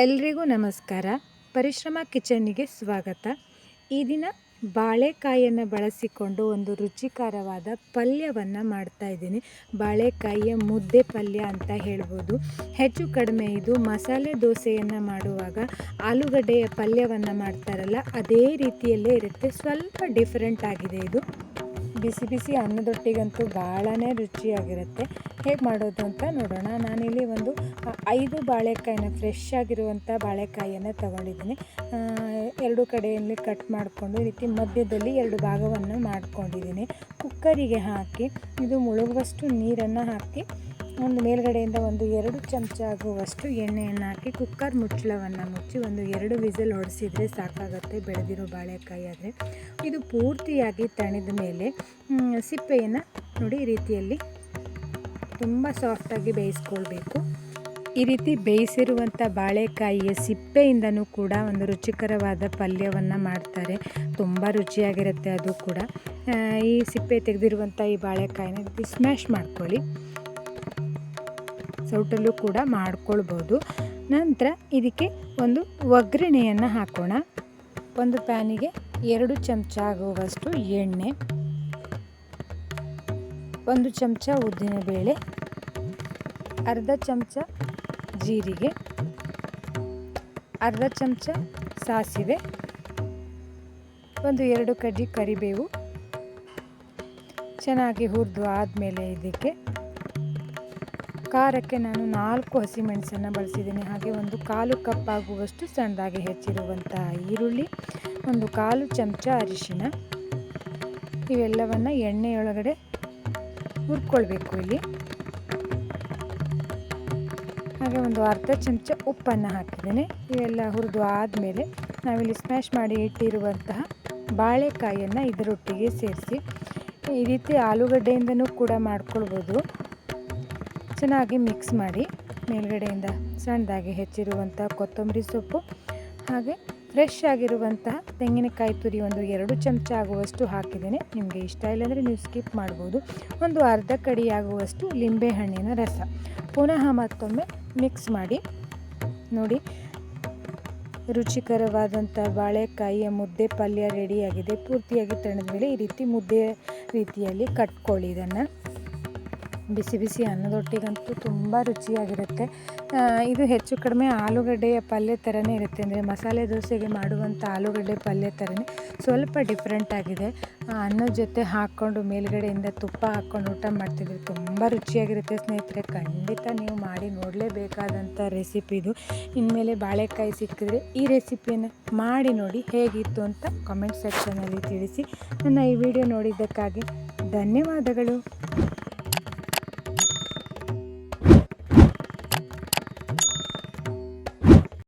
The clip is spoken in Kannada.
ಎಲ್ರಿಗೂ ನಮಸ್ಕಾರ. ಪರಿಶ್ರಮ ಕಿಚನ್ನಿಗೆ ಸ್ವಾಗತ. ಈ ದಿನ ಬಾಳೆಕಾಯಿಯನ್ನು ಬಳಸಿಕೊಂಡು ಒಂದು ರುಚಿಕರವಾದ ಪಲ್ಯವನ್ನು ಮಾಡ್ತಾ ಇದ್ದೀನಿ. ಬಾಳೆಕಾಯಿಯ ಮುದ್ದೆ ಪಲ್ಯ ಅಂತ ಹೇಳ್ಬೋದು. ಹೆಚ್ಚು ಕಡಿಮೆ ಇದು ಮಸಾಲೆ ದೋಸೆಯನ್ನು ಮಾಡುವಾಗ ಆಲೂಗಡ್ಡೆಯ ಪಲ್ಯವನ್ನು ಮಾಡ್ತಾರಲ್ಲ, ಅದೇ ರೀತಿಯಲ್ಲೇ ಇರುತ್ತೆ. ಸ್ವಲ್ಪ ಡಿಫ್ರೆಂಟ್ ಆಗಿದೆ ಇದು. ಬಿಸಿ ಬಿಸಿ ಅನ್ನದೊಟ್ಟಿಗಂತೂ ಭಾಳನೇ ರುಚಿಯಾಗಿರುತ್ತೆ. ಹೇಗೆ ಮಾಡೋದು ಅಂತ ನೋಡೋಣ. ನಾನಿಲ್ಲಿ ಒಂದು 5 ಬಾಳೆಕಾಯಿನ, ಫ್ರೆಶ್ ಆಗಿರುವಂಥ ಬಾಳೆಕಾಯಿಯನ್ನು ತಗೊಂಡಿದ್ದೀನಿ. 2 ಕಡೆಯಲ್ಲಿ ಕಟ್ ಮಾಡಿಕೊಂಡು ಈ ರೀತಿ ಮಧ್ಯದಲ್ಲಿ 2 ಭಾಗವನ್ನು ಮಾಡ್ಕೊಂಡಿದ್ದೀನಿ. ಕುಕ್ಕರಿಗೆ ಹಾಕಿ ಇದು ಮುಳುಗುವಷ್ಟು ನೀರನ್ನು ಹಾಕಿ ಒಂದು ಮೇಲ್ಗಡೆಯಿಂದ 2 ಚಮಚ ಆಗುವಷ್ಟು ಎಣ್ಣೆಯನ್ನು ಹಾಕಿ ಕುಕ್ಕರ್ ಮುಚ್ಚಳವನ್ನು ಮುಚ್ಚಿ 2 ವಿಸಿಲ್ ಹೊಡೆಸಿದರೆ ಸಾಕಾಗುತ್ತೆ. ಬೆಳೆದಿರೋ ಬಾಳೆಕಾಯಿ ಆದರೆ ಇದು ಪೂರ್ತಿಯಾಗಿ ತಣಿದ ಮೇಲೆ ಸಿಪ್ಪೆಯನ್ನು ನೋಡಿ ಈ ರೀತಿಯಲ್ಲಿ ತುಂಬ ಸಾಫ್ಟಾಗಿ ಬೇಯಿಸ್ಕೊಳ್ಬೇಕು. ಈ ರೀತಿ ಬೇಯಿಸಿರುವಂಥ ಬಾಳೆಕಾಯಿಯ ಸಿಪ್ಪೆಯಿಂದನೂ ಕೂಡ ಒಂದು ರುಚಿಕರವಾದ ಪಲ್ಯವನ್ನು ಮಾಡ್ತಾರೆ. ತುಂಬ ರುಚಿಯಾಗಿರುತ್ತೆ ಅದು ಕೂಡ. ಈ ಸಿಪ್ಪೆ ತೆಗೆದಿರುವಂಥ ಈ ಬಾಳೆಕಾಯಿನ ರೀತಿ ಸ್ಮ್ಯಾಶ್ ಮಾಡ್ಕೊಳ್ಳಿ. ಸೌಟಲ್ಲೂ ಕೂಡ ಮಾಡ್ಕೊಳ್ಬೋದು. ನಂತರ ಇದಕ್ಕೆ ಒಂದು ಒಗ್ಗರಣೆಯನ್ನು ಹಾಕೋಣ. ಒಂದು ಪ್ಯಾನಿಗೆ 2 ಚಮಚ ಆಗುವಷ್ಟು ಎಣ್ಣೆ, 1 ಚಮಚ ಉದ್ದಿನಬೇಳೆ, ಅರ್ಧ ಚಮಚ ಜೀರಿಗೆ, ಅರ್ಧ ಚಮಚ ಸಾಸಿವೆ, 2 ಕಡ್ಡಿ ಕರಿಬೇವು ಚೆನ್ನಾಗಿ ಹುರಿದು ಆದಮೇಲೆ ಇದಕ್ಕೆ ಖಾರಕ್ಕೆ ನಾನು 4 ಹಸಿಮೆಣಸನ್ನು ಬಳಸಿದ್ದೀನಿ. ಹಾಗೆ 1/4 ಕಪ್ ಆಗುವಷ್ಟು ಸಣ್ಣದಾಗಿ ಹೆಚ್ಚಿರುವಂಥ ಈರುಳ್ಳಿ, 1/4 ಚಮಚ ಅರಿಶಿನ, ಇವೆಲ್ಲವನ್ನು ಎಣ್ಣೆಯೊಳಗಡೆ ಹುರ್ಕೊಳ್ಬೇಕು. ಇಲ್ಲಿ ಹಾಗೆ ಅರ್ಧ ಚಮಚ ಉಪ್ಪನ್ನು ಹಾಕಿದ್ದೇನೆ. ಇವೆಲ್ಲ ಹುರಿದು ಆದಮೇಲೆ ನಾವಿಲ್ಲಿ ಸ್ಮ್ಯಾಶ್ ಮಾಡಿ ಇಟ್ಟಿರುವಂತಹ ಬಾಳೆಕಾಯಿಯನ್ನು ಇದರೊಟ್ಟಿಗೆ ಸೇರಿಸಿ ಈ ರೀತಿ ಆಲೂಗಡ್ಡೆಯಿಂದನೂ ಕೂಡ ಮಾಡ್ಕೊಳ್ಬೋದು. ಚೆನ್ನಾಗಿ ಮಿಕ್ಸ್ ಮಾಡಿ ಮೇಲ್ಗಡೆಯಿಂದ ಸಣ್ಣದಾಗಿ ಹೆಚ್ಚಿರುವಂಥ ಕೊತ್ತಂಬರಿ ಸೊಪ್ಪು ಹಾಗೆ ಫ್ರೆಶ್ ಆಗಿರುವಂತಹ ತೆಂಗಿನಕಾಯಿ ತುರಿ 2 ಚಮಚ ಆಗುವಷ್ಟು ಹಾಕಿದ್ದೇನೆ. ನಿಮಗೆ ಇಷ್ಟ ಇಲ್ಲಾಂದರೆ ನೀವು ಸ್ಕಿಪ್ ಮಾಡ್ಬೋದು. ಅರ್ಧ ಕಡಿ ಆಗುವಷ್ಟು ಲಿಂಬೆಹಣ್ಣಿನ ರಸ ಪುನಃ ಮತ್ತೊಮ್ಮೆ ಮಿಕ್ಸ್ ಮಾಡಿ ನೋಡಿ. ರುಚಿಕರವಾದಂಥ ಬಾಳೆಕಾಯಿಯ ಮುದ್ದೆ ಪಲ್ಯ ರೆಡಿಯಾಗಿದೆ. ಪೂರ್ತಿಯಾಗಿ ತಣಿದ ಮೇಲೆ ಈ ರೀತಿ ಮುದ್ದೆ ರೀತಿಯಲ್ಲಿ ಕಟ್ಕೊಳ್ಳಿ. ಇದನ್ನು ಬಿಸಿ ಬಿಸಿ ಅನ್ನದೊಟ್ಟಿಗಂತೂ ತುಂಬ ರುಚಿಯಾಗಿರುತ್ತೆ. ಇದು ಹೆಚ್ಚು ಕಡಿಮೆ ಆಲೂಗಡ್ಡೆಯ ಪಲ್ಯ ಥರನೇ ಇರುತ್ತೆ. ಅಂದರೆ ಮಸಾಲೆ ದೋಸೆಗೆ ಮಾಡುವಂಥ ಆಲೂಗಡ್ಡೆ ಪಲ್ಯ ಥರನೇ, ಸ್ವಲ್ಪ ಡಿಫ್ರೆಂಟ್ ಆಗಿದೆ. ಅನ್ನದ ಜೊತೆ ಹಾಕ್ಕೊಂಡು ಮೇಲ್ಗಡೆಯಿಂದ ತುಪ್ಪ ಹಾಕ್ಕೊಂಡು ಊಟ ಮಾಡ್ತಿದ್ರೆ ತುಂಬ ರುಚಿಯಾಗಿರುತ್ತೆ ಸ್ನೇಹಿತರೆ. ಖಂಡಿತ ನೀವು ಮಾಡಿ ನೋಡಲೇಬೇಕಾದಂಥ ರೆಸಿಪಿ ಇದು. ಇನ್ಮೇಲೆ ಬಾಳೆಕಾಯಿ ಸಿಕ್ಕಿದ್ರೆ ಈ ರೆಸಿಪಿಯನ್ನು ಮಾಡಿ ನೋಡಿ, ಹೇಗಿತ್ತು ಅಂತ ಕಾಮೆಂಟ್ ಸೆಕ್ಷನಲ್ಲಿ ತಿಳಿಸಿ. ನನ್ನ ಈ ವಿಡಿಯೋ ನೋಡಿದ್ದಕ್ಕಾಗಿ ಧನ್ಯವಾದಗಳು.